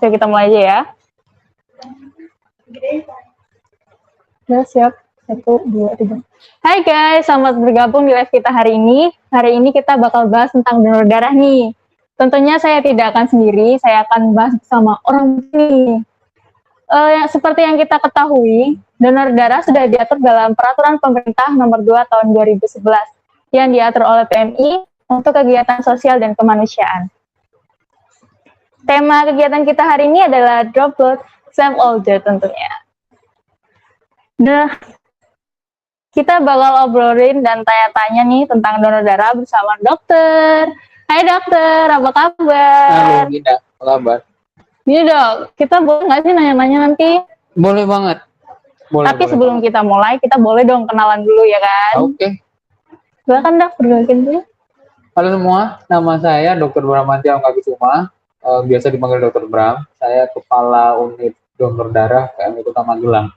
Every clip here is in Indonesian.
Oke, kita mulai aja ya. Udah siap. 1, 2, 3. Hai guys, selamat bergabung di live kita hari ini. Hari ini kita bakal bahas tentang donor darah nih. Tentunya saya tidak akan sendiri, saya akan bahas bersama orang ini. Seperti yang kita ketahui, donor darah sudah diatur dalam Peraturan Pemerintah Nomor 2 Tahun 2011 yang diatur oleh PMI untuk kegiatan sosial dan kemanusiaan. Tema kegiatan kita hari ini adalah Drop Blood, Save Older tentunya. Nah, kita bakal obrolin dan tanya-tanya nih tentang donor darah bersama dokter. Hai dokter, apa kabar? Halo Gina, apa kabar? Ini dok, kita boleh nggak sih nanya-nanya nanti? Boleh banget. Tapi sebelum kita mulai, kita boleh dong kenalan dulu ya kan? Oke. Silakan dok, perkenalkan dulu. Halo semua, nama saya Dr. Bramantia Angkakusuma, biasa dipanggil Dr. Bram. Saya Kepala Unit Donor Darah PMI Kota Magelang.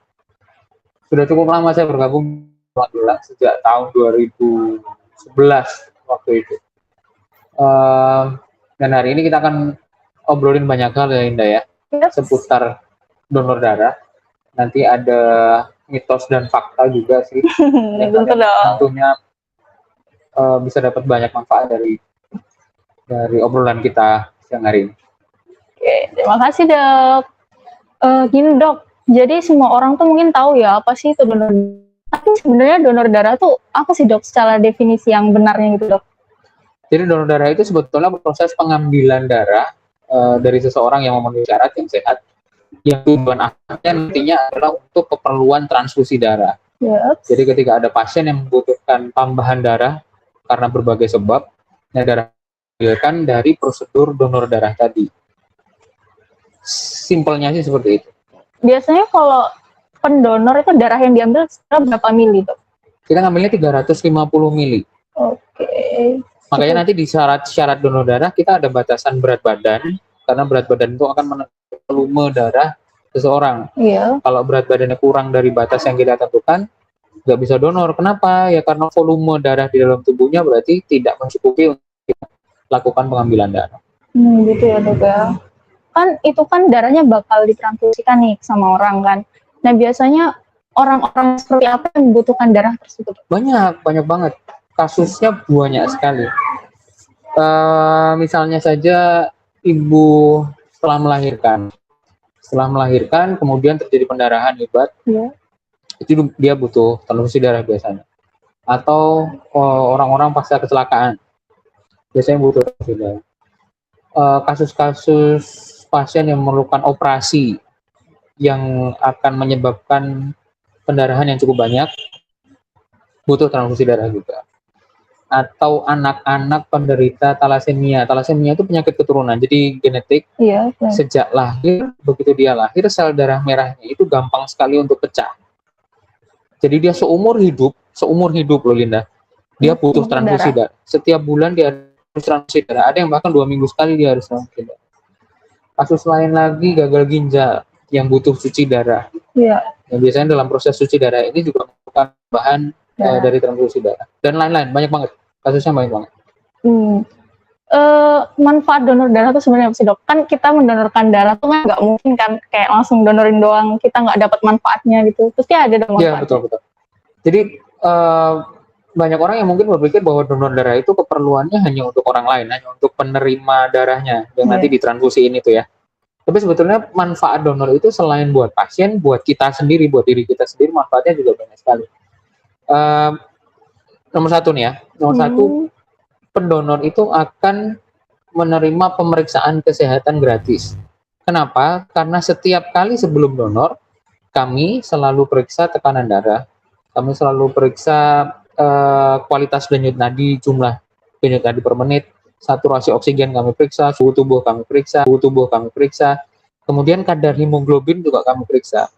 Sudah cukup lama saya bergabung di Magelang sejak tahun 2011 waktu itu. Dan hari ini kita akan obrolin banyak hal ya Indah ya, seputar donor darah. Nanti ada mitos dan fakta juga sih. Tentunya bisa dapat banyak manfaat dari obrolan kita siang hari ini. Oke, terima kasih dok. Gini dok, jadi semua orang tuh mungkin tahu ya apa sih itu donor. Tapi sebenarnya donor darah tuh apa sih dok secara definisi yang benarnya gitu dok? Jadi donor darah itu sebetulnya proses pengambilan darah dari seseorang yang memenuhi syarat yang sehat, yang tujuan akhirnya nantinya adalah untuk keperluan transfusi darah. Yep. Jadi ketika ada pasien yang membutuhkan tambahan darah karena berbagai sebab, darah diambilkan dari prosedur donor darah tadi. Simpelnya sih seperti itu. Biasanya kalau pendonor itu darah yang diambil berapa mili tuh? Kita ngambilnya 350 mili. Oke. Makanya nanti di syarat donor darah kita ada batasan berat badan, karena berat badan itu akan menentukan volume darah seseorang. Iya. Kalau berat badannya kurang dari batas yang kita tentukan, nggak bisa donor. Kenapa? Ya karena volume darah di dalam tubuhnya berarti tidak mencukupi untuk lakukan pengambilan darah. Gitu ya dok ya. Kan itu kan darahnya bakal ditransfusikan nih sama orang kan. Nah biasanya orang-orang seperti apa yang membutuhkan darah tersebut? Banyak banget. Kasusnya banyak sekali. Misalnya saja ibu setelah melahirkan kemudian terjadi pendarahan hebat, itu dia butuh transfusi darah biasanya. Atau orang-orang pasca kecelakaan biasanya butuh transfusi darah. Kasus-kasus pasien yang memerlukan operasi yang akan menyebabkan pendarahan yang cukup banyak butuh transfusi darah juga. Atau anak-anak penderita talasemia. Talasemia itu penyakit keturunan, jadi genetik. Sejak lahir, begitu dia lahir, sel darah merahnya itu gampang sekali untuk pecah. Jadi dia seumur hidup loh Linda, dia butuh transfusi darah. Setiap bulan dia harus transfusi darah. Ada yang bahkan 2 minggu sekali dia harus transfusi darah. Kasus lain lagi gagal ginjal yang butuh cuci darah. Yang biasanya dalam proses cuci darah ini juga merupakan bahan dari transfusi darah. Dan lain-lain, banyak banget. Kasusnya banyak banget. Manfaat donor darah itu sebenarnya apa sih dok? Kan kita mendonorkan darah tuh kan nggak mungkin kan kayak langsung donorin doang, kita nggak dapat manfaatnya gitu. Pasti ada dong manfaatnya. Iya betul. Jadi banyak orang yang mungkin berpikir bahwa donor darah itu keperluannya hanya untuk orang lain, hanya untuk penerima darahnya yang nanti ditransfusiin itu ya. Tapi sebetulnya manfaat donor itu selain buat pasien, buat kita sendiri, buat diri kita sendiri, manfaatnya juga banyak sekali. Nomor satu nih ya, pendonor itu akan menerima pemeriksaan kesehatan gratis. Kenapa? Karena setiap kali sebelum donor, kami selalu periksa tekanan darah, kami selalu periksa kualitas denyut nadi, jumlah denyut nadi per menit, saturasi oksigen kami periksa, suhu tubuh kami periksa, kemudian kadar hemoglobin juga kami periksa.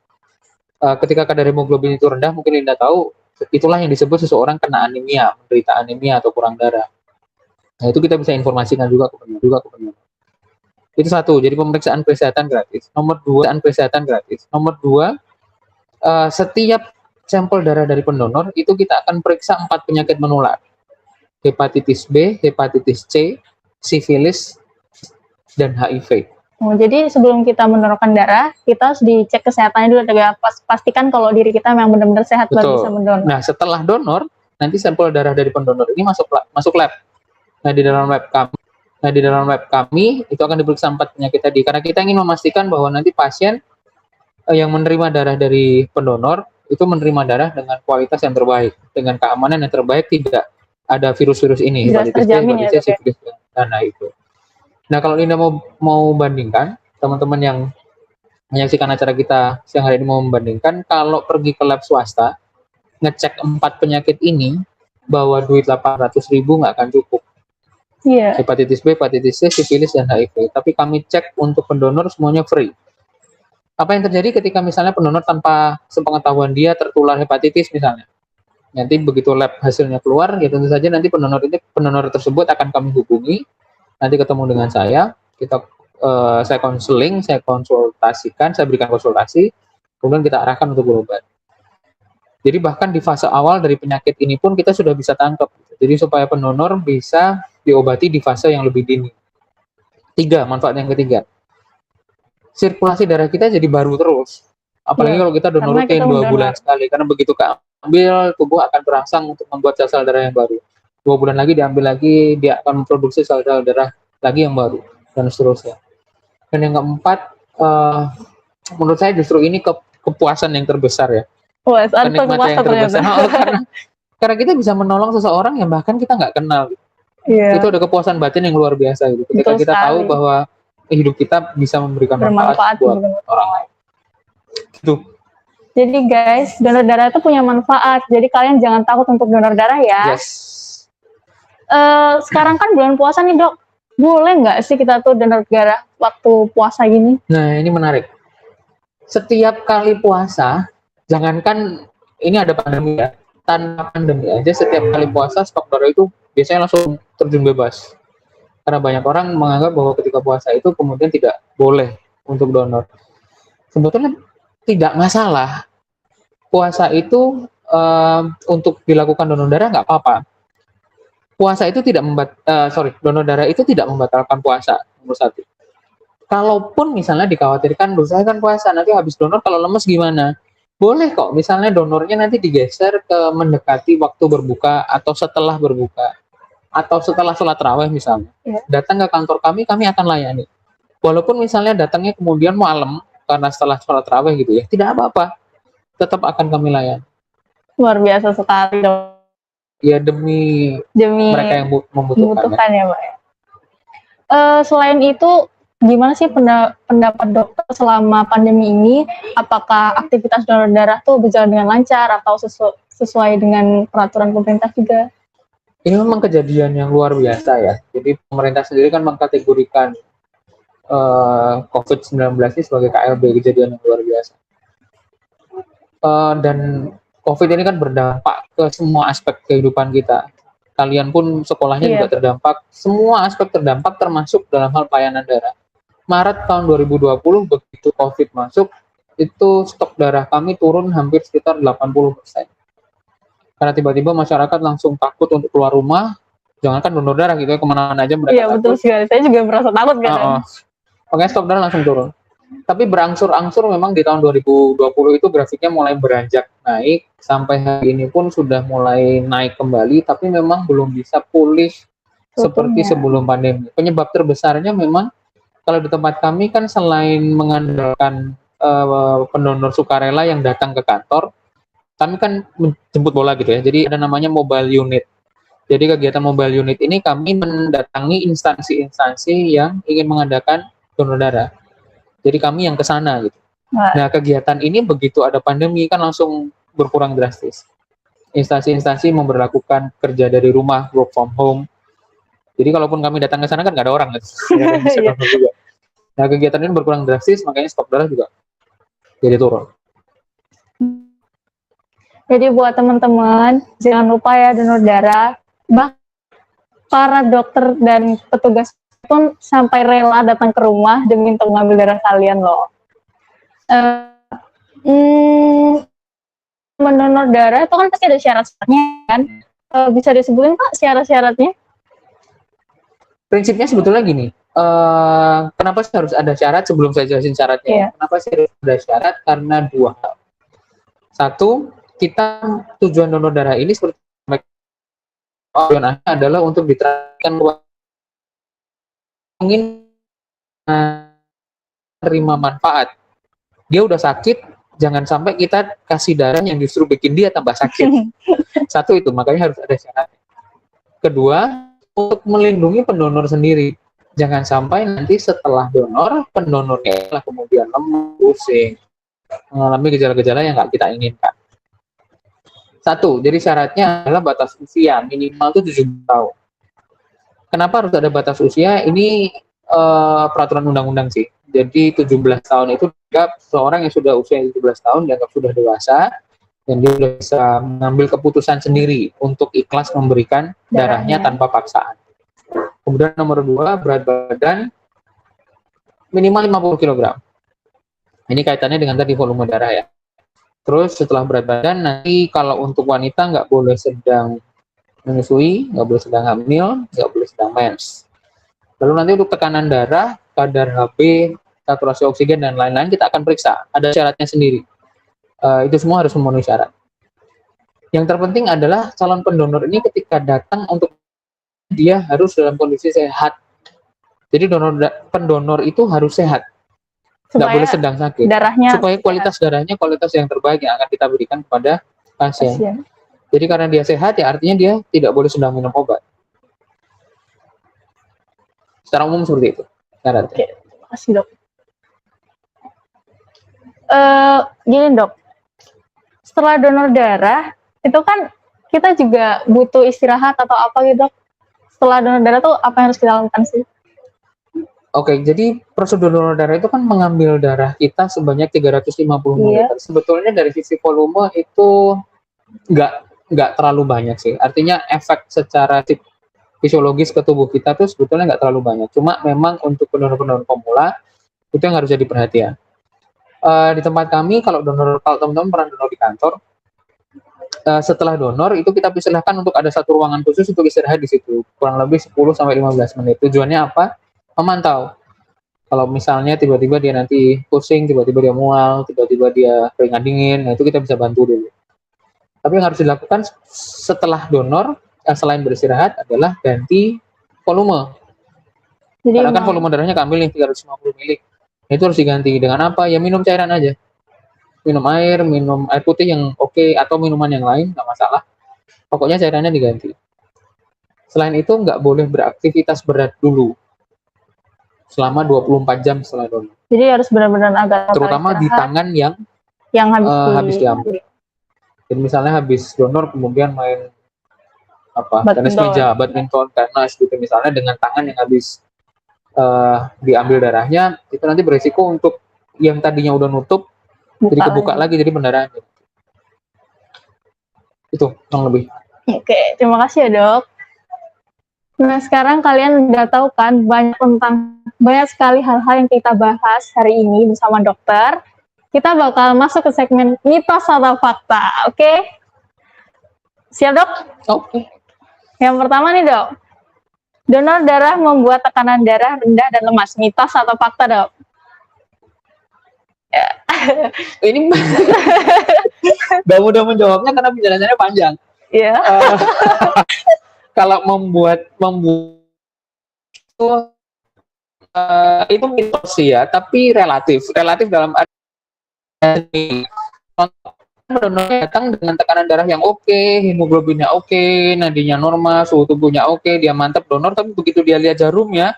Ketika kadar hemoglobin itu rendah, mungkin Linda tahu, itulah yang disebut seseorang kena anemia, menderita anemia atau kurang darah. Nah, itu kita bisa informasikan juga ke pendonor. Itu satu, jadi pemeriksaan kesehatan gratis. Nomor dua, setiap sampel darah dari pendonor itu kita akan periksa 4 penyakit menular. Hepatitis B, hepatitis C, sifilis, dan HIV. Oh, jadi sebelum kita mendonorkan darah, kita harus dicek kesehatannya dulu, ya. Pastikan kalau diri kita memang benar-benar sehat baru bisa Betul. mendonor. Nah, setelah donor, nanti sampel darah dari pendonor ini masuk lab. Nah, di dalam lab kami itu akan diperiksa 4 penyakit tadi, karena kita ingin memastikan bahwa nanti pasien yang menerima darah dari pendonor itu menerima darah dengan kualitas yang terbaik, dengan keamanan yang terbaik, tidak ada virus-virus ini, Jelas hepatitis B, terjamin ya, hepatitis C, Dok, ya? sifilis, dan nah itu. Nah, kalau Linda mau bandingkan, teman-teman yang menyaksikan acara kita siang hari ini mau membandingkan, kalau pergi ke lab swasta, ngecek 4 penyakit ini, bawa duit 800.000 nggak akan cukup. Iya. Hepatitis B, hepatitis C, sifilis, dan HIV. Tapi kami cek untuk pendonor semuanya free. Apa yang terjadi ketika misalnya pendonor tanpa sepengetahuan dia tertular hepatitis misalnya? Nanti begitu lab hasilnya keluar, ya tentu saja nanti pendonor tersebut akan kami hubungi, nanti ketemu dengan saya, saya konseling, saya konsultasikan, saya berikan konsultasi, kemudian kita arahkan untuk berobat. Jadi bahkan di fase awal dari penyakit ini pun kita sudah bisa tangkap. Jadi supaya pendonor bisa diobati di fase yang lebih dini. 3, manfaat yang ketiga. Sirkulasi darah kita jadi baru terus. Apalagi kalau kita donor rutin 2 bulan sekali. Karena begitu keambil, tubuh akan berangsang untuk membuat sel-sel darah yang baru. 2 bulan lagi diambil lagi, dia akan memproduksi sel-sel darah lagi yang baru. Dan seterusnya. Dan yang keempat, menurut saya justru ini kepuasan yang terbesar ya. Kenikmatan yang terbesar. Karena kita bisa menolong seseorang yang bahkan kita nggak kenal. Iya. Itu ada kepuasan batin yang luar biasa gitu. Ketika kita tahu bahwa hidup kita bisa memberikan manfaat buat orang lain. Gitu. Jadi guys, donor darah itu punya manfaat. Jadi kalian jangan takut untuk donor darah ya. Yes. Sekarang kan bulan puasa nih, Dok. Boleh nggak sih kita tuh donor darah waktu puasa gini? Nah, ini menarik. Setiap kali puasa, jangankan ini ada pandemi ya, tanpa pandemi aja setiap kali puasa stok darah itu biasanya langsung terjun bebas. Karena banyak orang menganggap bahwa ketika puasa itu kemudian tidak boleh untuk donor. Sebetulnya tidak masalah. Puasa itu untuk dilakukan donor darah nggak apa-apa. Puasa itu tidak donor darah itu tidak membatalkan puasa, nomor 1. Kalaupun misalnya dikhawatirkan, saya kan puasa, nanti habis donor kalau lemes gimana? Boleh kok, misalnya donornya nanti digeser ke mendekati waktu berbuka atau setelah berbuka. Atau setelah sholat raweh misalnya. Datang ke kantor kami akan layani. Walaupun misalnya datangnya kemudian malam, karena setelah sholat raweh gitu ya, tidak apa-apa. Tetap akan kami layani. Luar biasa sekali, Dok. Ya demi mereka yang membutuhkan ya, Mbak. Selain itu, gimana sih pendapat dokter selama pandemi ini? Apakah aktivitas donor darah tuh berjalan dengan lancar atau sesuai dengan peraturan pemerintah juga? Ini memang kejadian yang luar biasa ya. Jadi pemerintah sendiri kan mengkategorikan COVID-19 ini sebagai KLB, kejadian yang luar biasa. Dan COVID ini kan berdampak ke semua aspek kehidupan kita. Kalian pun sekolahnya juga terdampak. Semua aspek terdampak termasuk dalam hal pelayanan darah. Maret tahun 2020 begitu COVID masuk, itu stok darah kami turun hampir sekitar 80%. Karena tiba-tiba masyarakat langsung takut untuk keluar rumah, jangankan donor darah gitu ya, kemana-mana aja mereka takut. Iya betul sekali, saya juga merasa takut kan. Makanya stok darah langsung turun. Tapi berangsur-angsur memang di tahun 2020 itu grafiknya mulai beranjak naik, sampai hari ini pun sudah mulai naik kembali, tapi memang belum bisa pulih seperti sebelum pandemi. Penyebab terbesarnya memang kalau di tempat kami kan selain mengandalkan pendonor sukarela yang datang ke kantor, kami kan menjemput bola gitu ya. Jadi ada namanya mobile unit. Jadi kegiatan mobile unit ini kami mendatangi instansi-instansi yang ingin mengadakan donor darah. Jadi kami yang ke sana gitu. Nah, kegiatan ini begitu ada pandemi kan langsung berkurang drastis. Instansi-instansi memberlakukan kerja dari rumah, work from home. Jadi kalaupun kami datang ke sana kan nggak ada orang gitu. Juga. Nah, kegiatan ini berkurang drastis, makanya stok darah juga jadi turun. Jadi buat teman-teman, jangan lupa ya donor darah. Para dokter dan petugas pun sampai rela datang ke rumah demi untuk mengambil darah kalian loh. Mendonor darah itu kan pasti ada syarat-syaratnya kan? Bisa disebutin Pak syarat-syaratnya? Prinsipnya sebetulnya gini, kenapa sih harus ada syarat? Sebelum saya jelasin syaratnya, Iya. kenapa sih harus ada syarat? Karena dua hal. Satu, kita tujuan donor darah ini seperti tujuan adalah untuk diterapkan ingin menerima manfaat. Dia udah sakit, jangan sampai kita kasih darah yang justru bikin dia tambah sakit. Satu itu, makanya harus ada syarat. Kedua, untuk melindungi pendonor sendiri. Jangan sampai nanti setelah donor, pendonornya lah kemudian lemah, pusing, mengalami gejala-gejala yang nggak kita inginkan. Satu, jadi syaratnya adalah batas usia minimal itu 7 tahun. Kenapa harus ada batas usia? Ini peraturan undang-undang sih. Jadi 17 tahun itu dianggap seorang yang sudah usia 17 tahun dianggap sudah dewasa dan dia sudah bisa mengambil keputusan sendiri untuk ikhlas memberikan darahnya tanpa paksaan. Kemudian nomor 2, berat badan minimal 50 kg. Ini kaitannya dengan tadi volume darah ya. Terus setelah berat badan, nanti kalau untuk wanita nggak boleh sedang menyusui, nggak boleh sedang hamil, nggak boleh sedang mens. Lalu nanti untuk tekanan darah, kadar HB, saturasi oksigen, dan lain-lain kita akan periksa. Ada syaratnya sendiri. Itu semua harus memenuhi syarat. Yang terpenting adalah calon pendonor ini ketika datang untuk dia harus dalam kondisi sehat. Jadi pendonor itu harus sehat. Nggak boleh sedang sakit, supaya kualitas darahnya kualitas yang terbaik yang akan kita berikan kepada pasien. Jadi karena dia sehat ya artinya dia tidak boleh sedang minum obat. Secara umum seperti itu syaratnya. Oke, terima kasih dok. Gini dok, setelah donor darah itu kan kita juga butuh istirahat atau apa gitu dok? Setelah donor darah tuh apa yang harus kita lakukan sih? Oke, jadi prosedur donor darah itu kan mengambil darah kita sebanyak 350 ml. Sebetulnya dari sisi volume itu nggak terlalu banyak sih. Artinya efek secara fisiologis ke tubuh kita tuh sebetulnya nggak terlalu banyak. Cuma memang untuk pendonor-pendonor pemula itu yang harus jadi perhatian. Di tempat kami kalau teman-teman pernah donor di kantor, setelah donor itu kita persilahkan untuk ada satu ruangan khusus untuk istirahat di situ, kurang lebih 10-15 menit. Tujuannya apa? Memantau. Kalau misalnya tiba-tiba dia nanti pusing, tiba-tiba dia mual, tiba-tiba dia keringat dingin, nah itu kita bisa bantu dulu. Tapi yang harus dilakukan setelah donor, selain beristirahat adalah ganti volume. Jadi karena kan volume darahnya keambil nih 350 ml. Itu harus diganti dengan apa? Ya minum cairan aja. Minum air putih yang oke, atau minuman yang lain, nggak masalah. Pokoknya cairannya diganti. Selain itu nggak boleh beraktivitas berat dulu selama 24 jam setelah donor. Jadi harus benar-benar agak terutama di tangan yang habis diambil. Jadi misalnya habis donor kemudian main tenis meja, badminton, tenis gitu misalnya dengan tangan yang habis diambil darahnya, itu nanti beresiko untuk yang tadinya udah nutup jadi kebuka lagi jadi pendarahan. Itu kurang lebih. Oke, terima kasih ya dok. Nah sekarang kalian udah tahu kan banyak sekali hal-hal yang kita bahas hari ini bersama dokter. Kita bakal masuk ke segmen mitos atau fakta, oke? Siap dok? Oke. Yang pertama nih dok, donor darah membuat tekanan darah rendah dan lemas, mitos atau fakta dok? Ya. Ini gak mudah menjawabnya karena penjelasannya panjang. Iya. Kalau membuat itu mitos sih ya, tapi relatif dalam arti donor datang dengan tekanan darah yang oke, hemoglobinnya oke, nadinya normal, suhu tubuhnya oke, dia mantap donor, tapi begitu dia lihat jarumnya,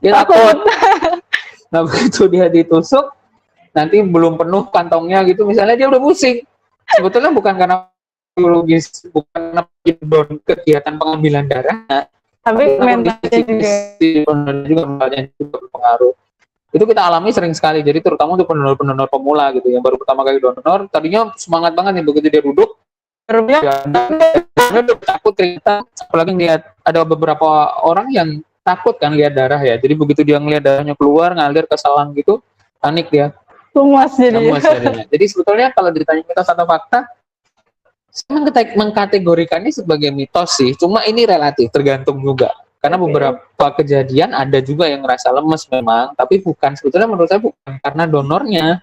dia takut. Nah begitu dia ditusuk, nanti belum penuh kantongnya gitu, misalnya dia udah pusing. Sebetulnya bukan karena biologis, bukan kegiatan pengambilan darah, tapi mentalnya juga berpengaruh. Itu kita alami sering sekali, jadi terutama untuk pendonor pemula gitu yang baru pertama kali donor, tadinya semangat banget nih begitu dia duduk, dia takut cerita, apalagi lihat ada beberapa orang yang takut kan lihat darah ya, jadi begitu dia ngelihat darahnya keluar ngalir ke selang gitu, panik dia, lemas jadinya. Jadi sebetulnya kalau ditanya mitos atau fakta, saya mengkategorikannya sebagai mitos sih, cuma ini relatif, tergantung juga. Karena Oke. beberapa kejadian ada juga yang ngerasa lemes memang, tapi bukan, sebetulnya menurut saya bukan karena donornya,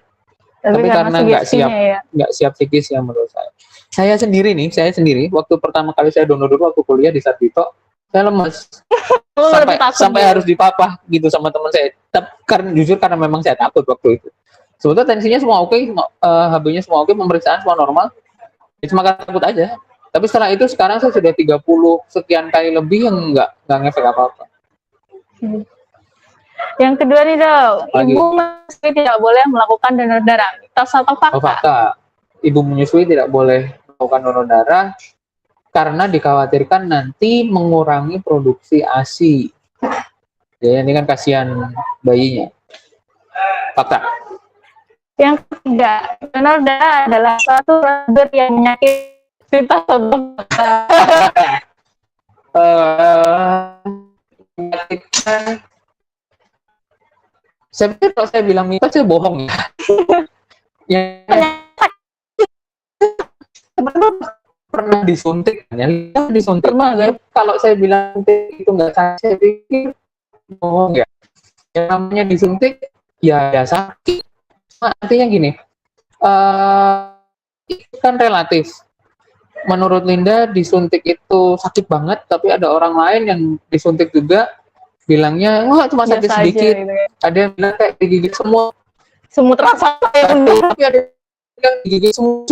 tapi karena sugestinya ya. nggak siap psikisnya menurut saya. Saya sendiri waktu pertama kali saya donor dulu waktu kuliah di Sarjito, saya lemes Oh, berarti sampai takut sampai ya. harus dipapah gitu sama teman saya. Karena jujur karena memang saya takut waktu itu. Sebetulnya tensinya semua oke, HB-nya semua oke, pemeriksaan semua normal. Ya, cuma karena takut aja. Tapi setelah itu sekarang saya sudah 30 sekian kali lebih yang nggak ngefek apa-apa. Yang kedua nih dok, Lagi. ibu menyusui tidak boleh melakukan donor darah. Mitos atau fakta? Oh, fakta. Ibu menyusui tidak boleh melakukan donor darah karena dikhawatirkan nanti mengurangi produksi ASI. Ya, ini kan kasihan bayinya. Fakta. Yang ketiga, donor darah adalah suatu prosedur yang menyakiti mitos atau fakta? Saya pikir kalau saya bilang mitos saya bohong ya. Pernah disuntik kan ya? Disuntik. Pernah, Ya, kalau saya bilang itu nggak sakit, saya pikir bohong ya. Yang namanya disuntik ya sakit. Artinya gini, itu kan relatif. Menurut Linda disuntik itu sakit banget, tapi ada orang lain yang disuntik juga bilangnya wah cuma sakit Biasa sedikit. aja, gitu ya. Ada yang bilang kayak digigit semua, Semut rasa ya bener. tapi ada yang digigit semua.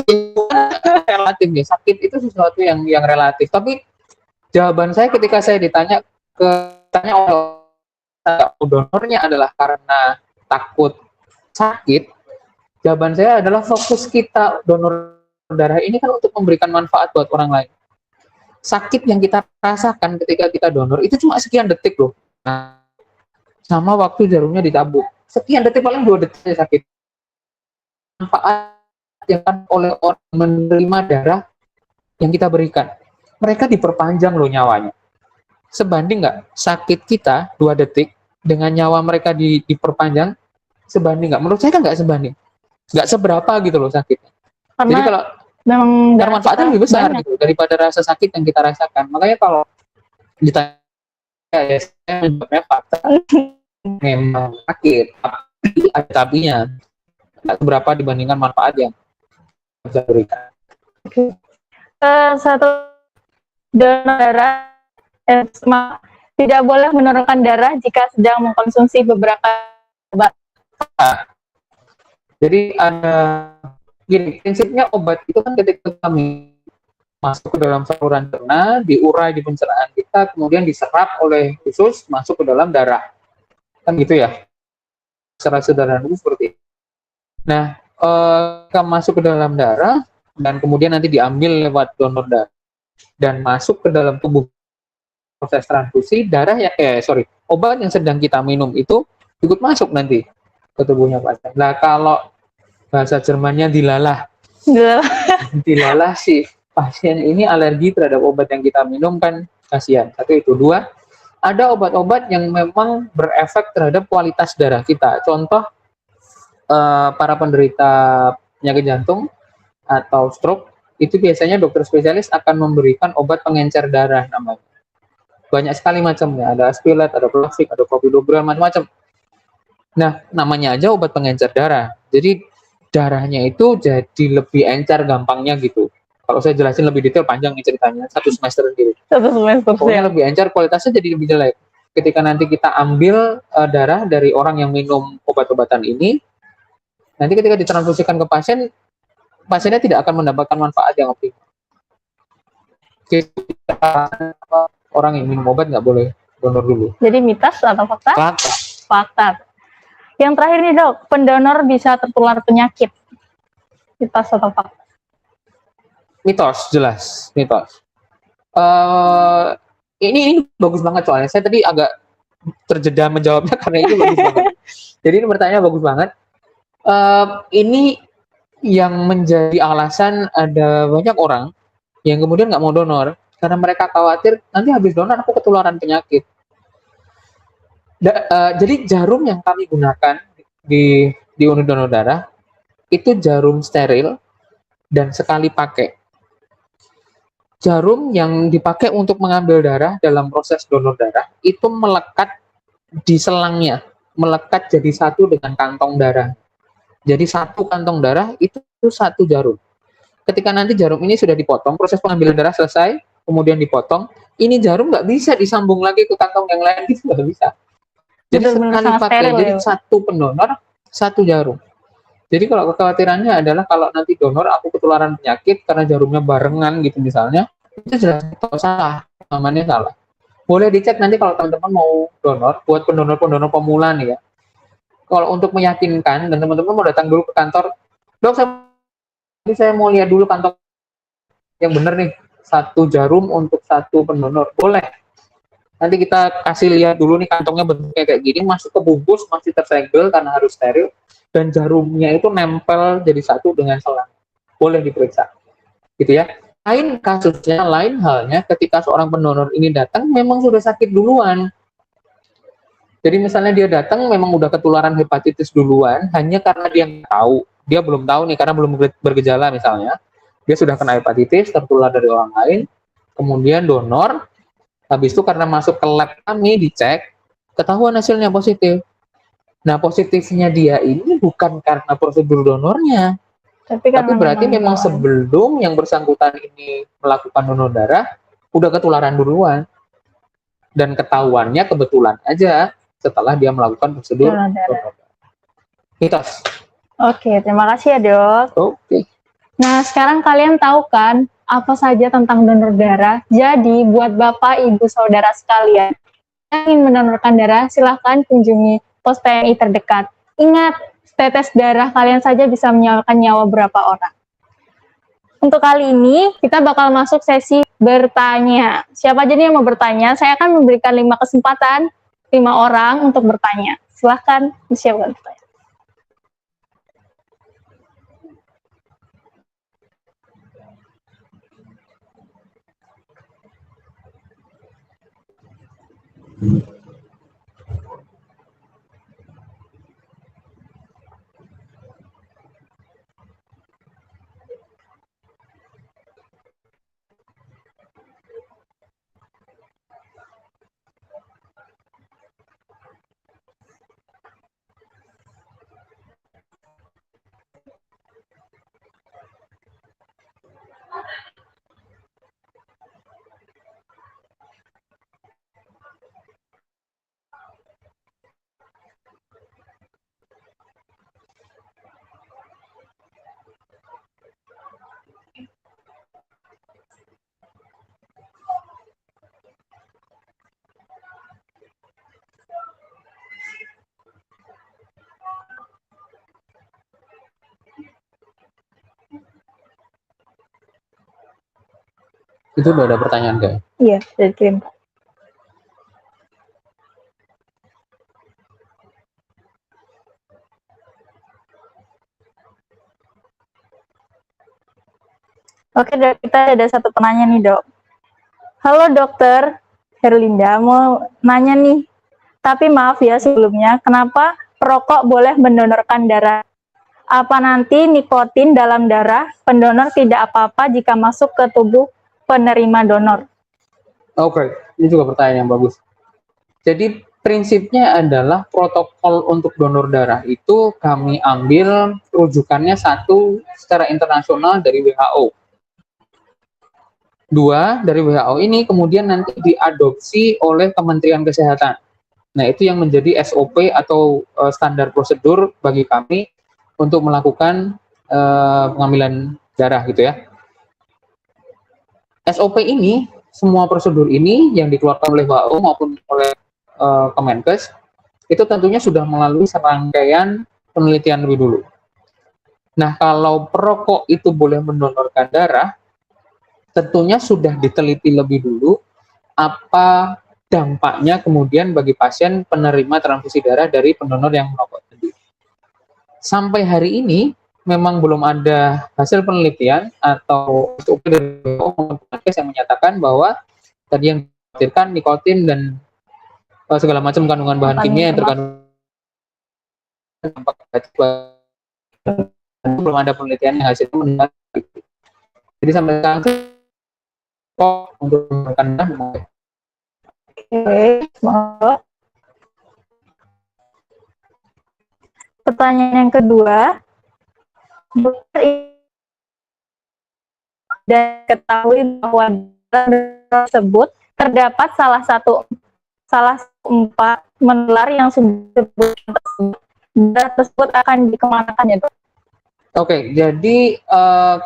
Relatif ya, sakit itu sesuatu yang relatif. Tapi jawaban saya ketika saya ditanya oleh donornya adalah karena takut sakit, jawaban saya adalah fokus kita donor darah ini kan untuk memberikan manfaat buat orang lain. Sakit yang kita rasakan ketika kita donor itu cuma sekian detik loh. Nah, sama waktu jarumnya ditabuk. Sekian detik, paling 2 detik sakit. Manfaat yang kan oleh orang menerima darah yang kita berikan. Mereka diperpanjang loh nyawanya. Sebanding nggak sakit kita 2 detik dengan nyawa mereka diperpanjang, sebanding nggak? Menurut saya kan nggak sebanding. Nggak seberapa gitu loh sakitnya. Jadi kalau karena manfaatnya lebih besar gitu daripada rasa sakit yang kita rasakan. Makanya kalau ditanya ya saya menjawabnya fakta, memang sakit, tapi ada tapinya. Nggak seberapa dibandingkan manfaat yang bisa berikan. Satu, donor darah tidak boleh menurunkan darah jika sedang mengkonsumsi beberapa obat. Jadi ada gini, prinsipnya obat itu kan ketika kami masuk ke dalam saluran cerna, diurai di pencernaan kita, kemudian diserap oleh usus masuk ke dalam darah. Kan gitu ya. Secara sederhana itu seperti itu. Nah, ketika masuk ke dalam darah dan kemudian nanti diambil lewat donor darah dan masuk ke dalam tubuh proses transfusi, obat yang sedang kita minum itu ikut masuk nanti ke tubuhnya pasien. Nah, kalau bahasa Jermannya dilalah sih pasien ini alergi terhadap obat yang kita minum kan kasihan. Satu itu. Dua, ada obat-obat yang memang berefek terhadap kualitas darah kita. Contoh para penderita penyakit jantung atau stroke itu biasanya dokter spesialis akan memberikan obat pengencer darah namanya. Banyak sekali macamnya, ada Aspilat, ada Plavix, ada Clopidogrel, macam-macam. Nah, namanya aja obat pengencer darah. Jadi darahnya itu jadi lebih encer gampangnya gitu. Kalau saya jelasin lebih detail panjang nih ceritanya, 1 semester gitu. Pokoknya lebih encer, kualitasnya jadi lebih jelek. Ketika nanti kita ambil darah dari orang yang minum obat-obatan ini, nanti ketika ditransfusikan ke pasien, pasiennya tidak akan mendapatkan manfaat yang optimal. Orang yang minum obat nggak boleh donor dulu. Jadi mitos atau fakta? Fakta. Yang terakhir nih dok, pendonor bisa tertular penyakit. Mitos atau fakta? Mitos, jelas mitos. Ini bagus banget soalnya. Saya tadi agak terjeda menjawabnya karena ini bagus banget. Jadi ini pertanyaan bagus banget. Ini yang menjadi alasan ada banyak orang yang kemudian nggak mau donor karena mereka khawatir nanti habis donor aku ketularan penyakit. Jadi jarum yang kami gunakan di unit donor darah itu jarum steril dan sekali pakai. jarum yang dipakai untuk mengambil darah dalam proses donor darah itu melekat di selangnya, melekat jadi satu dengan kantong darah. Jadi satu kantong darah itu satu jarum. Ketika nanti jarum ini sudah dipotong, proses pengambilan darah selesai, kemudian dipotong, ini jarum nggak bisa disambung lagi ke kantong yang lain, itu nggak bisa. Jadi Benar-benar sekali sangat pakai, steril jadi ya. satu pendonor, satu jarum. Jadi kalau kekhawatirannya adalah kalau nanti donor aku ketularan penyakit karena jarumnya barengan gitu misalnya, itu jelas salah, namanya salah. Boleh dicek nanti kalau teman-teman mau donor, buat pendonor-pendonor pemula nih ya. Kalau untuk meyakinkan dan teman-teman mau datang dulu ke kantor, dok saya mau lihat dulu kantong yang benar nih, satu jarum untuk satu pendonor, boleh. Nanti kita kasih lihat dulu nih kantongnya bentuknya kayak gini, masuk ke bungkus, masih tersegel karena harus steril, dan jarumnya itu nempel jadi satu dengan selang. Boleh diperiksa, gitu ya. Lain kasusnya, lain halnya ketika seorang pendonor ini datang memang sudah sakit duluan. Jadi misalnya dia datang memang udah ketularan hepatitis duluan, hanya karena dia belum tahu nih karena belum bergejala misalnya, dia sudah kena hepatitis, tertular dari orang lain, kemudian donor, habis itu karena masuk ke lab kami dicek, ketahuan hasilnya positif. Nah, positifnya dia ini bukan karena prosedur donornya, tapi berarti memang sebelum yang bersangkutan ini melakukan donor darah, udah ketularan duluan. Dan ketahuannya kebetulan aja setelah dia melakukan prosedur donor darah. Mitos. Oke, terima kasih ya dok. Oke. Nah, sekarang kalian tahu kan apa saja tentang donor darah? Jadi, buat Bapak, Ibu, Saudara sekalian yang ingin mendonorkan darah, silahkan kunjungi pos PMI terdekat. Ingat, tetes darah kalian saja bisa menyelamatkan nyawa berapa orang. Untuk kali ini, kita bakal masuk sesi bertanya. Siapa aja nih yang mau bertanya? Saya akan memberikan 5 kesempatan, 5 orang untuk bertanya. Silahkan disiapkan pertanyaan. Itu udah ada pertanyaan kayak? Iya, sudah dikirim. Oke, dok, kita ada satu penanya nih, dok. Halo dokter, Herlinda mau nanya nih. Tapi maaf ya sebelumnya, kenapa perokok boleh mendonorkan darah? Apa nanti nikotin dalam darah pendonor tidak apa-apa jika masuk ke tubuh penerima donor? Oke, ini juga pertanyaan yang bagus. Jadi prinsipnya adalah protokol untuk donor darah itu kami ambil rujukannya satu secara internasional dari WHO. Dua, dari WHO ini kemudian nanti diadopsi oleh Kementerian Kesehatan. Nah, itu yang menjadi SOP atau standar prosedur bagi kami untuk melakukan pengambilan darah gitu ya. SOP ini, semua prosedur ini yang dikeluarkan oleh WHO maupun oleh Kemenkes, itu tentunya sudah melalui serangkaian penelitian lebih dulu. Nah, kalau perokok itu boleh mendonorkan darah, tentunya sudah diteliti lebih dulu apa dampaknya kemudian bagi pasien penerima transfusi darah dari pendonor yang merokok tadi. Sampai hari ini memang belum ada hasil penelitian atau dari yang menyatakan bahwa tadi yang dikhawatirkan nikotin dan segala macam kandungan bahan kimia yang terkandung belum ada penelitian yang hasilnya menunjukkan. Jadi sampai sekarang kok untuk menekan darah. Oke, monggo. Pertanyaan yang kedua, dokter dan ketahui bahwa dalam tersebut terdapat salah satu empat menular yang disebut tersebut. Darah tersebut akan dikemanakan ya, Dok? Oke, jadi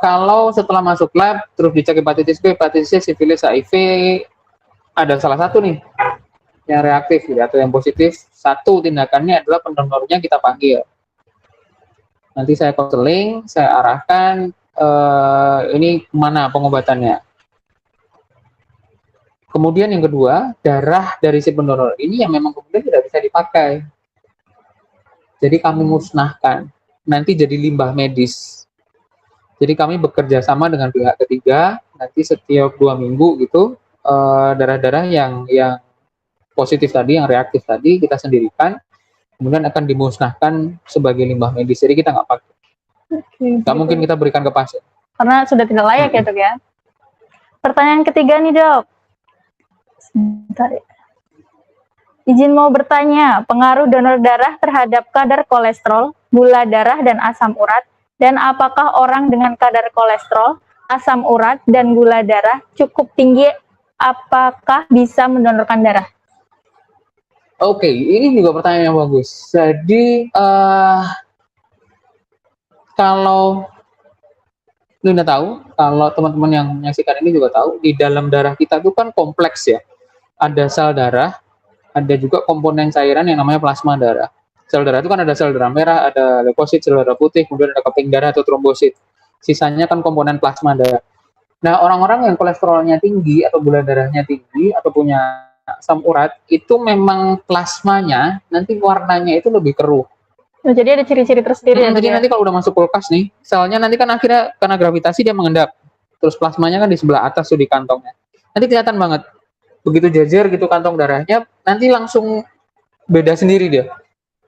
kalau setelah masuk lab terus dicek hepatitis B, hepatitis C, sifilis, HIV, ada salah satu nih yang reaktif gitu, atau yang positif. Satu tindakannya adalah pendonornya kita panggil. Nanti saya konseling, saya arahkan ini mana pengobatannya. Kemudian yang kedua, darah dari si pendonor ini yang memang kemudian tidak bisa dipakai. Jadi kami musnahkan, nanti jadi limbah medis. Jadi kami bekerja sama dengan pihak ketiga, nanti setiap 2 minggu gitu, darah-darah yang positif tadi, yang reaktif tadi kita sendirikan, kemudian akan dimusnahkan sebagai limbah medis. Jadi kita nggak pakai. Nggak mungkin kita berikan ke pasien. Karena sudah tidak layak ya, Dok ya. Pertanyaan ketiga nih, Dok. Sebentar ya. Izin mau bertanya, pengaruh donor darah terhadap kadar kolesterol, gula darah, dan asam urat, dan apakah orang dengan kadar kolesterol, asam urat, dan gula darah cukup tinggi, apakah bisa mendonorkan darah? Oke, ini juga pertanyaan yang bagus. Jadi, kalau Linda tahu, kalau teman-teman yang menyaksikan ini juga tahu, di dalam darah kita itu kan kompleks ya. Ada sel darah, ada juga komponen cairan yang namanya plasma darah. Sel darah itu kan ada sel darah merah, ada leukosit, sel darah putih, kemudian ada keping darah atau trombosit. Sisanya kan komponen plasma darah. Nah, orang-orang yang kolesterolnya tinggi atau gula darahnya tinggi atau punya asam urat, itu memang plasmanya nanti warnanya itu lebih keruh. Oh, jadi ada ciri-ciri tersendiri ya, Jadi nanti kalau udah masuk kulkas nih, selnya nanti kan akhirnya karena gravitasi dia mengendap. Terus plasmanya kan di sebelah atas tuh di kantongnya. Nanti kelihatan banget. Begitu jajar gitu kantong darahnya, nanti langsung beda sendiri dia.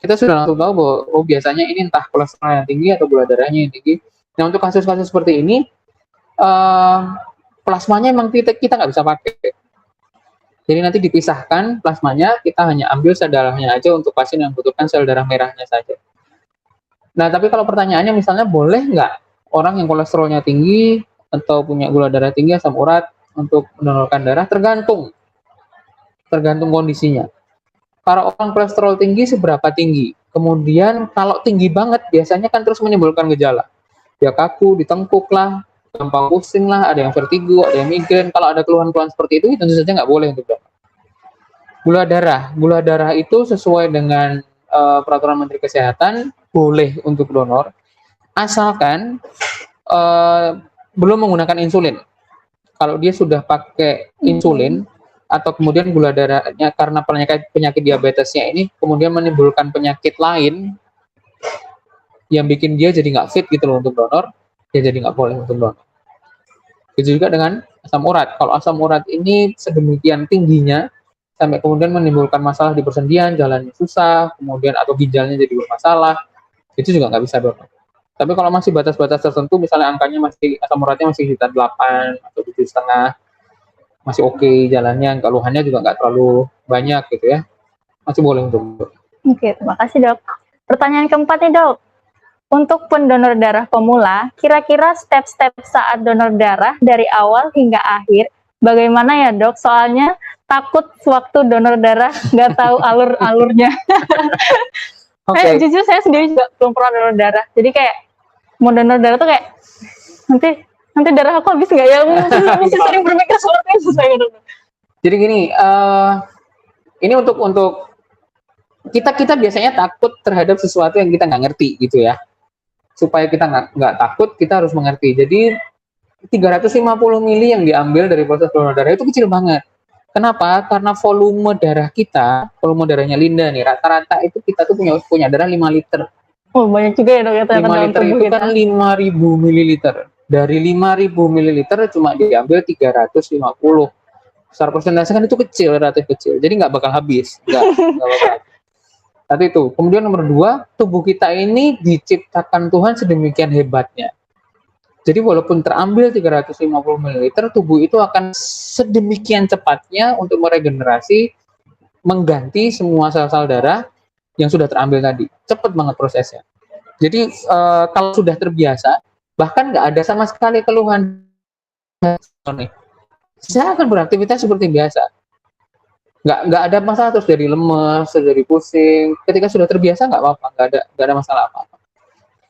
Kita sudah langsung tahu bahwa biasanya ini entah kolesterol yang tinggi atau gula darahnya yang tinggi. Nah, untuk kasus-kasus seperti ini, plasmanya emang kita nggak bisa pakai. Jadi nanti dipisahkan plasmanya, kita hanya ambil sel darahnya aja untuk pasien yang membutuhkan sel darah merahnya saja. Nah, tapi kalau pertanyaannya misalnya boleh nggak orang yang kolesterolnya tinggi atau punya gula darah tinggi, asam urat untuk mendonorkan darah? Tergantung kondisinya. Kalau orang kolesterol tinggi seberapa tinggi? Kemudian kalau tinggi banget biasanya kan terus menimbulkan gejala. Ya kaku, ditengkuk lah, gampang pusing lah, ada yang vertigo, ada yang migrain. Kalau ada keluhan-keluhan seperti itu tentu saja nggak boleh untuk donor. Gula darah itu sesuai dengan peraturan Menteri Kesehatan boleh untuk donor asalkan belum menggunakan insulin. Kalau dia sudah pakai insulin atau kemudian gula darahnya karena penyakit diabetesnya ini kemudian menimbulkan penyakit lain yang bikin dia jadi nggak fit gitu loh untuk donor, dia jadi nggak boleh untuk donor. Begitu juga dengan asam urat. Kalau asam urat ini sedemikian tingginya sampai kemudian menimbulkan masalah di persendian, jalannya susah, kemudian atau ginjalnya jadi bermasalah, itu juga nggak bisa donor. Tapi kalau masih batas-batas tertentu, misalnya angkanya masih asam uratnya masih sekitar 8 atau 7,5, masih oke jalannya, keluhannya juga nggak terlalu banyak gitu ya, masih boleh untuk. Oke, terima kasih, Dok. Pertanyaan keempat nih, Dok. Untuk pendonor darah pemula, kira-kira step-step saat donor darah dari awal hingga akhir, bagaimana ya, Dok? Soalnya takut waktu donor darah nggak tahu alur-alurnya. Jujur saya sendiri juga belum pernah donor darah. Jadi kayak mau donor darah tuh kayak nanti darah aku habis nggak ya? Masih sering berpikir seperti itu saya. Jadi gini, ini untuk kita biasanya takut terhadap sesuatu yang kita nggak ngerti gitu ya. Supaya kita nggak takut, kita harus mengerti. Jadi 350 mili yang diambil dari proses donor darah itu kecil banget. Kenapa? Karena volume darah kita, volume darahnya Linda nih, rata-rata itu kita tuh punya darah 5 liter. Oh, banyak juga ya, Dok, ya. 5 liter itu kan 5.000 mililiter. Dari 5.000 mililiter cuma diambil 350. Secara persentase kan itu kecil, relatif kecil. Jadi nggak bakal habis. Nggak bakal habis. Tadi itu. Kemudian nomor 2, tubuh kita ini diciptakan Tuhan sedemikian hebatnya. Jadi walaupun terambil 350 ml, tubuh itu akan sedemikian cepatnya untuk meregenerasi, mengganti semua sel-sel darah yang sudah terambil tadi. Cepat banget prosesnya. Jadi kalau sudah terbiasa, bahkan nggak ada sama sekali keluhan, saya akan beraktivitas seperti biasa. Nggak ada masalah terus jadi lemes, terus jadi pusing. Ketika sudah terbiasa nggak apa-apa, nggak ada masalah apa-apa.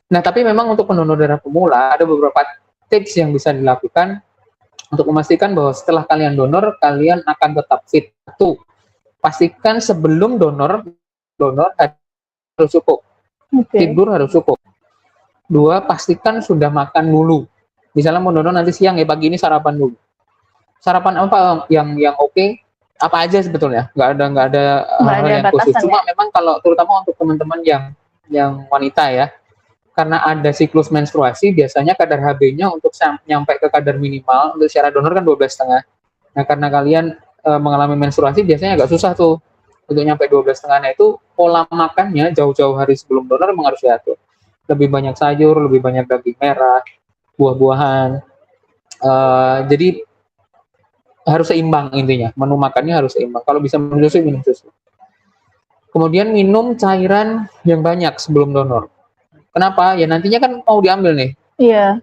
Nah, tapi memang untuk pendonor darah pemula ada beberapa tips yang bisa dilakukan untuk memastikan bahwa setelah kalian donor, kalian akan tetap fit. Satu, pastikan sebelum donor harus cukup. Tidur harus cukup. Dua, pastikan sudah makan dulu. Misalnya mau donor nanti siang, ya pagi ini sarapan dulu. Sarapan apa yang oke? Apa aja sebetulnya? Nggak ada hal yang khusus. Cuma memang kalau terutama untuk teman-teman yang wanita ya, karena ada siklus menstruasi, biasanya kadar HB-nya untuk nyampe ke kadar minimal untuk syarat donor kan 12,5. Nah, karena kalian mengalami menstruasi, biasanya agak susah tuh untuk nyampe 12,5. Nah, itu pola makannya jauh-jauh hari sebelum donor memang harus diatur. Lebih banyak sayur, lebih banyak daging merah, buah-buahan. Jadi harus seimbang intinya. Menu makannya harus seimbang. Kalau bisa minum susu. Kemudian minum cairan yang banyak sebelum donor. Kenapa? Ya nantinya kan mau diambil nih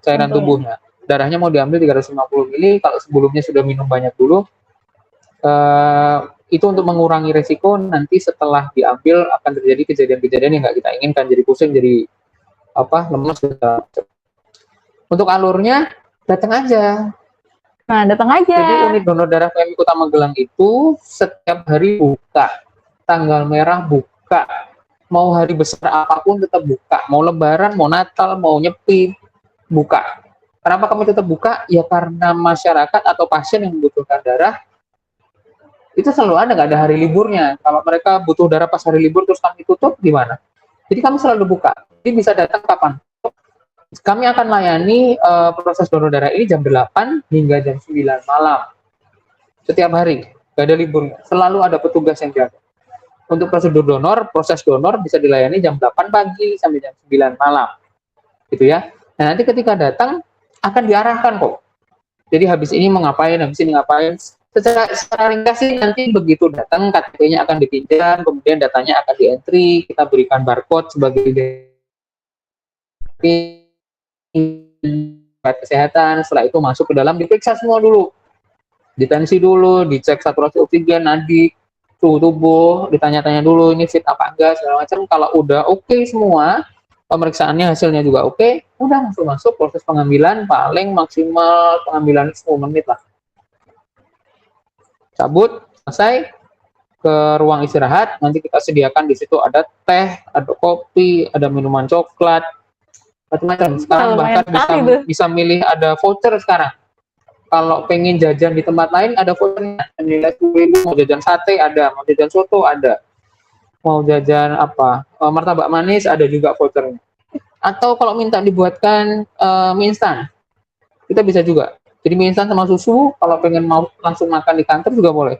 cairan tubuhnya. Darahnya mau diambil 350 ml, kalau sebelumnya sudah minum banyak dulu, itu untuk mengurangi resiko nanti setelah diambil akan terjadi kejadian-kejadian yang nggak kita inginkan, jadi pusing, jadi lemas. Untuk alurnya, datang aja. Nah, datang aja. Jadi unit donor darah PMI Kota Magelang itu setiap hari buka, tanggal merah buka, mau hari besar apapun tetap buka, mau lebaran, mau Natal, mau nyepi, buka. Kenapa kami tetap buka? Ya karena masyarakat atau pasien yang membutuhkan darah itu selalu ada, nggak ada hari liburnya. Kalau mereka butuh darah pas hari libur terus kami tutup, gimana? Jadi kami selalu buka. Jadi bisa datang kapan. Kami akan layani proses donor darah ini jam 8 hingga jam 9 malam. Setiap hari, nggak ada liburnya. Selalu ada petugas yang jaga. Untuk prosedur donor, proses donor bisa dilayani jam 8 pagi sampai jam 9 malam. Gitu ya. Nah, nanti ketika datang, akan diarahkan kok. Jadi habis ini mau ngapain, habis ini ngapain. Secara ringkas sih nanti begitu datang, KTP-nya akan dipinjam, kemudian datanya akan di-entry, kita berikan barcode sebagai kesehatan. Setelah itu masuk ke dalam, diperiksa semua dulu. Ditensi dulu, dicek saturasi oksigen, nadi, suhu tubuh, ditanya-tanya dulu ini fit apa enggak segala macam. Kalau udah oke semua, pemeriksaannya hasilnya juga oke, udah langsung masuk proses pengambilan. Paling maksimal pengambilan 10 menit lah. Cabut, selesai, ke ruang istirahat. Nanti kita sediakan di situ ada teh, ada kopi, ada minuman coklat, macam-macam. Sekarang bahkan bisa milih, ada voucher sekarang. Kalau pengen jajan di tempat lain ada vouchernya, nilai 10.000, mau jajan sate ada, mau jajan soto ada, mau jajan martabak manis ada juga vouchernya. Atau kalau minta dibuatkan mie instan, kita bisa juga. Jadi mie instan sama susu, kalau pengen mau langsung makan di kantor juga boleh.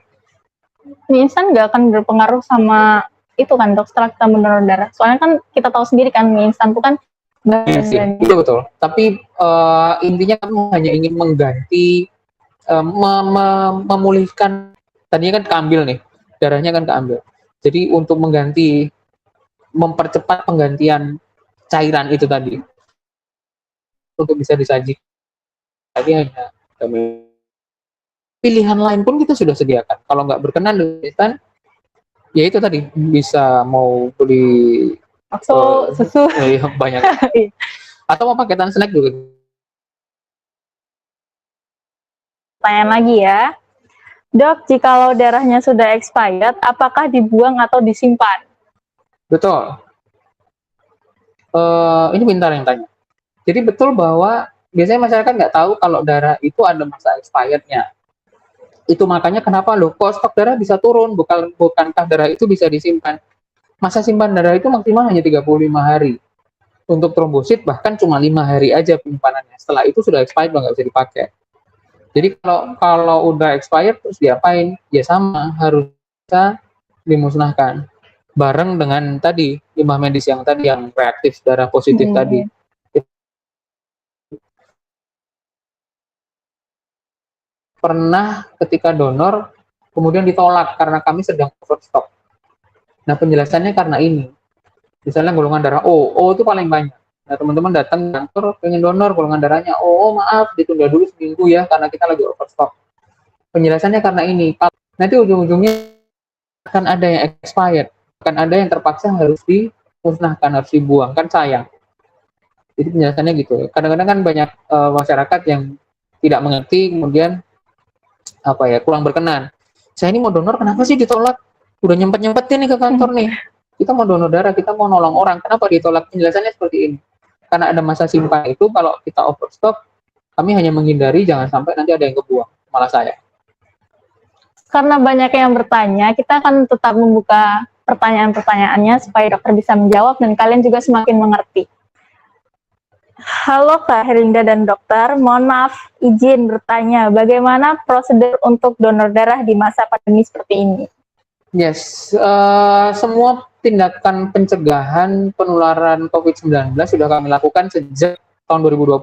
Mie instan nggak akan berpengaruh sama itu kan dok, setelah kita mendonor darah. Soalnya kan kita tahu sendiri kan mie instan itu kan betul. Tapi intinya kamu hanya ingin mengganti, memulihkan. Tadinya kan keambil nih, darahnya kan keambil. Jadi untuk mengganti, mempercepat penggantian cairan itu tadi, untuk bisa disajikan. Tadi hanya pilihan lain pun kita sudah sediakan. Kalau nggak berkenan dengan instan, ya itu tadi bisa mau beli susu banyak atau mau paketan snack juga. Pertanyaan lagi ya, dok, jikalau darahnya sudah expired, apakah dibuang atau disimpan? Betul. Ini pintar yang tanya. Jadi betul bahwa biasanya masyarakat nggak tahu kalau darah itu ada masa expirednya. Itu makanya kenapa kok stok darah bisa turun, bukankah darah itu bisa disimpan? Masa simpan darah itu maksimal hanya 35 hari. Untuk trombosit bahkan cuma 5 hari aja penyimpanannya. Setelah itu sudah expired, nggak bisa dipakai. Jadi kalau udah expired terus diapain? Ya sama, harus bisa dimusnahkan. Bareng dengan tadi, limbah medis yang tadi, yang reaktif darah positif tadi. pernah ketika donor kemudian ditolak karena kami sedang overstock. Nah, penjelasannya karena ini. Misalnya golongan darah O itu paling banyak. Nah, teman-teman datang kantor pengen donor golongan darahnya O, maaf ditunda dulu seminggu ya karena kita lagi overstock. Penjelasannya karena ini. Nanti ujung-ujungnya akan ada yang expired, akan ada yang terpaksa harus dimusnahkan, harus dibuang, kan sayang. Jadi penjelasannya gitu. Kadang-kadang kan banyak masyarakat yang tidak mengerti, kemudian kurang berkenan. Saya ini mau donor, kenapa sih ditolak? Udah nyempet-nyempetin nih ke kantor nih. Kita mau donor darah, kita mau nolong orang, kenapa ditolak? Penjelasannya seperti ini. Karena ada masa simpan itu, kalau kita overstock, kami hanya menghindari jangan sampai nanti ada yang kebuang, malah saya. Karena banyak yang bertanya, kita akan tetap membuka pertanyaan-pertanyaannya supaya dokter bisa menjawab dan kalian juga semakin mengerti. Halo Kak Herlinda dan dokter, mohon maaf izin bertanya, bagaimana prosedur untuk donor darah di masa pandemi seperti ini? Yes, semua tindakan pencegahan penularan COVID-19 sudah kami lakukan sejak tahun 2020.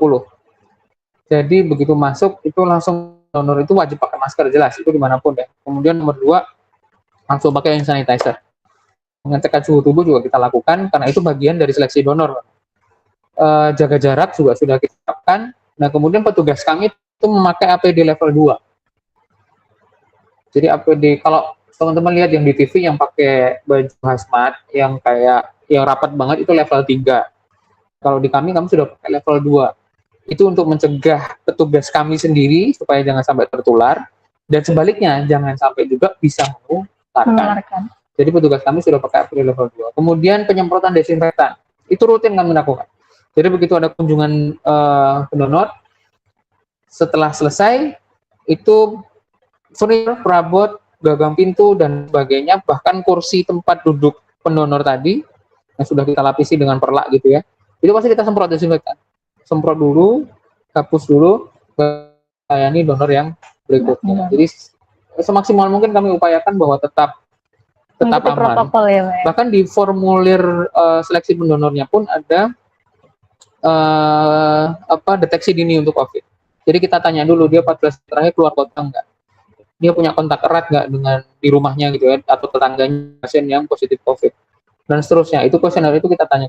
Jadi begitu masuk itu langsung donor itu wajib pakai masker, jelas itu dimanapun ya. Kemudian nomor 2 langsung pakai hand sanitizer. Mengecek suhu tubuh juga kita lakukan karena itu bagian dari seleksi donor. Jaga jarak juga sudah kita lakukan. Nah, kemudian petugas kami itu memakai APD level 2. Jadi APD, kalau teman-teman lihat yang di TV yang pakai baju hazmat yang kayak yang rapat banget itu level 3. Kalau di kami sudah pakai level 2. Itu untuk mencegah petugas kami sendiri supaya jangan sampai tertular, dan sebaliknya jangan sampai juga bisa menularkan. Jadi petugas kami sudah pakai APD level 2. Kemudian penyemprotan desinfektan itu rutin kami lakukan. Jadi begitu ada kunjungan pendonor, setelah selesai itu furniture, perabot, gagang pintu dan sebagainya, bahkan kursi tempat duduk pendonor tadi yang sudah kita lapisi dengan perlak gitu ya, itu pasti kita semprot desinfektan. Semprot dulu, hapus dulu, layani donor yang berikutnya. Jadi semaksimal mungkin kami upayakan bahwa tetap aman. Protokol ya, Pak. Bahkan di formulir seleksi pendonornya pun ada deteksi dini untuk COVID. Jadi kita tanya dulu dia 14 terakhir keluar kota enggak, dia punya kontak erat nggak dengan di rumahnya gitu ya, atau tetangganya pasien yang positif COVID, dan seterusnya. Itu kuesioner itu kita tanya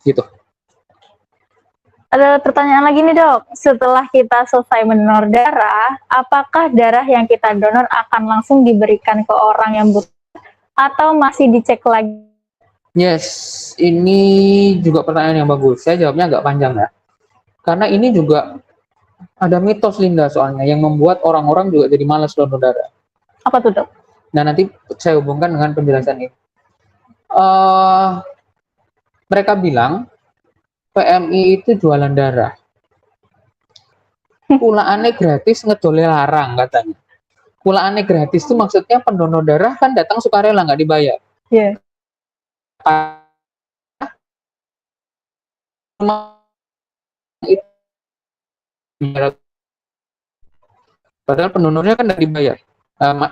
gitu. Ada pertanyaan lagi nih dok, setelah kita selesai mendonor darah, apakah darah yang kita donor akan langsung diberikan ke orang yang butuh atau masih dicek lagi? Yes, ini juga pertanyaan yang bagus. Saya jawabnya agak panjang ya, karena ini juga ada mitos Linda soalnya yang membuat orang-orang juga jadi malas donor darah. Apa tuh dok? Nah, nanti saya hubungkan dengan penjelasan ini. Mereka bilang PMI itu jualan darah. Kulaannya gratis, ngedole larang katanya. Kulaannya gratis itu maksudnya pendonor darah kan datang sukarela, nggak dibayar. Iya. Padahal pendonornya kan tidak dibayar.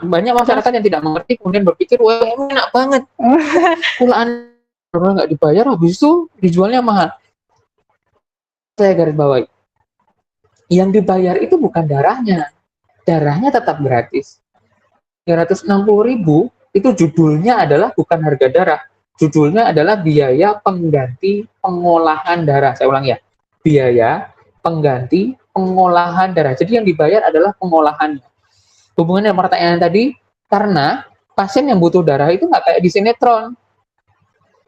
Banyak masyarakat yang tidak mengerti kemudian berpikir, wah enak banget, kulaan donor nggak dibayar, habis itu dijualnya mahal. Saya garis bawahi, yang dibayar itu bukan darahnya, darahnya tetap gratis. 360.000 itu judulnya adalah bukan harga darah, judulnya adalah biaya pengganti pengolahan darah. Saya ulang ya, biaya pengganti pengolahan darah. Jadi yang dibayar adalah pengolahannya. Hubungannya dengan pertanyaan tadi, karena pasien yang butuh darah itu nggak kayak di sinetron.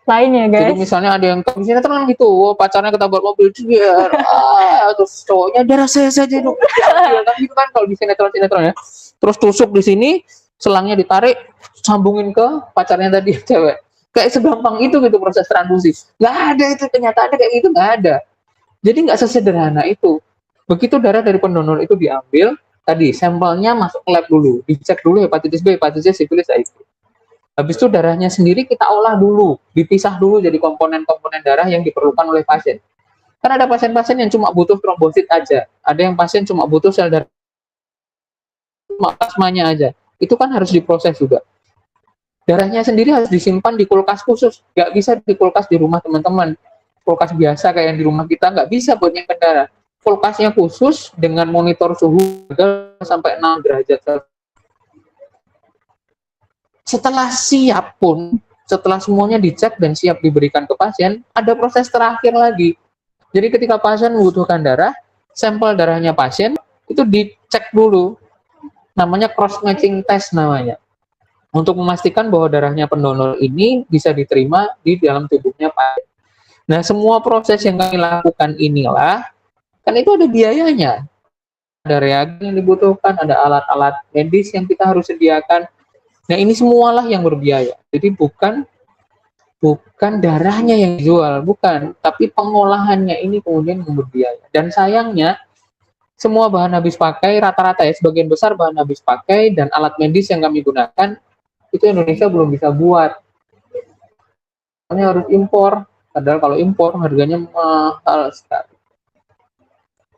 Lain ya guys. Jadi misalnya ada yang di sinetron gitu, pacarnya ketabrak mobil, terus cowoknya darah saya saja dong. Ya, kan gitu kan kalau di sinetron ya. Terus tusuk di sini, selangnya ditarik, sambungin ke pacarnya tadi cewek. Kayak segampang itu gitu proses transfusi. Nggak ada itu, kenyataannya kayak gitu nggak ada. Jadi nggak sesederhana itu. Begitu darah dari pendonor itu diambil, tadi sampelnya masuk ke lab dulu, dicek dulu hepatitis B, hepatitis C, sifilis, HIV. Habis itu darahnya sendiri kita olah dulu, dipisah dulu jadi komponen-komponen darah yang diperlukan oleh pasien. Karena ada pasien-pasien yang cuma butuh trombosit aja, ada yang pasien cuma butuh sel darah, cuma plasmanya aja. Itu kan harus diproses juga. Darahnya sendiri harus disimpan di kulkas khusus, nggak bisa di kulkas di rumah teman-teman. Kulkas biasa kayak yang di rumah kita nggak bisa buat nyimpen darah. kulkasnya khusus dengan monitor suhu sampai 6 derajat Celcius. Setelah siap pun, setelah semuanya dicek dan siap diberikan ke pasien, ada proses terakhir lagi. Jadi ketika pasien membutuhkan darah, sampel darahnya pasien itu dicek dulu, namanya cross matching test namanya, untuk memastikan bahwa darahnya pendonor ini bisa diterima di dalam tubuhnya pasien. Nah, semua proses yang kami lakukan inilah, kan itu ada biayanya, ada reagen yang dibutuhkan, ada alat-alat medis yang kita harus sediakan. Nah, ini semualah yang berbiaya. Jadi bukan darahnya yang dijual, bukan, tapi pengolahannya ini kemudian yang berbiaya. Dan sayangnya semua bahan habis pakai, rata-rata ya, sebagian besar bahan habis pakai dan alat medis yang kami gunakan itu Indonesia belum bisa buat. Hanya harus impor, padahal kalau impor harganya mahal sekali.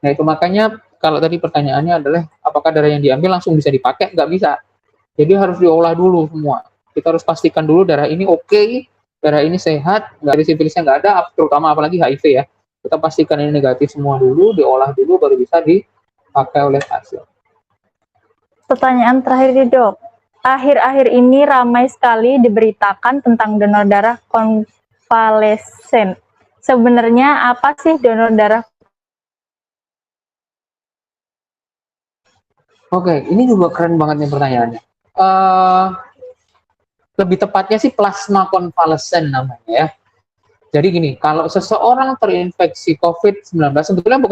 Nah, itu makanya kalau tadi pertanyaannya adalah apakah darah yang diambil langsung bisa dipakai? Nggak bisa. Jadi harus diolah dulu semua. Kita harus pastikan dulu darah ini oke, darah ini sehat, nggak ada sifilisnya, nggak ada, terutama apalagi HIV ya. Kita pastikan ini negatif semua dulu, diolah dulu, baru bisa dipakai oleh pasien. Pertanyaan terakhir nih dok, akhir-akhir ini ramai sekali diberitakan tentang donor darah konvalesen. Sebenarnya apa sih donor darah? Oke, ini juga keren banget nih pertanyaannya. Lebih tepatnya sih plasma konvalesen namanya ya. Jadi gini, kalau seseorang terinfeksi COVID-19, sebetulnya bukan